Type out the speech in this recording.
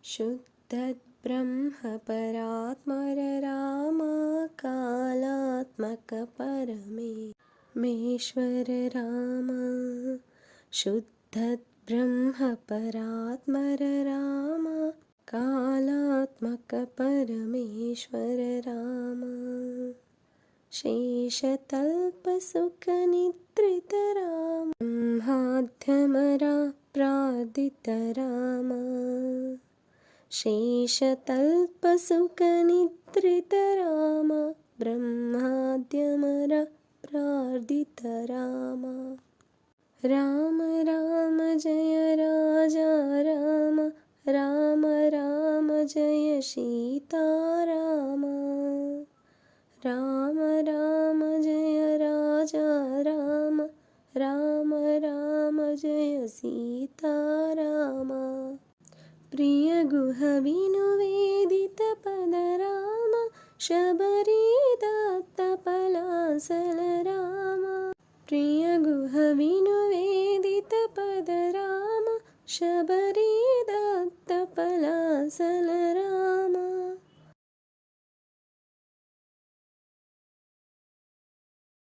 शुद्धब्रह्म परात्पर राम कालात्मक परमेश्वर राम। शुद्धब्रह्म परात्पर राम कालात्मक परमेश्वर राम। शेषतल्पसुखनिद्रित राम ब्रह्माद्यमरा प्रार्थित राम। शेषतल्पसुखनिद्रित राम ब्रह्माद्यमरा प्रार्थित राम। राम राम जय राजा राम, राम राम जय सीता राम। राम राम जय राजा राम, राम राम जय सीता राम। प्रिय गुह विनुवेदित पद राम, शबरी दत्त पलासल राम। प्रिय गुह विनुवेदित पद राम, शबरी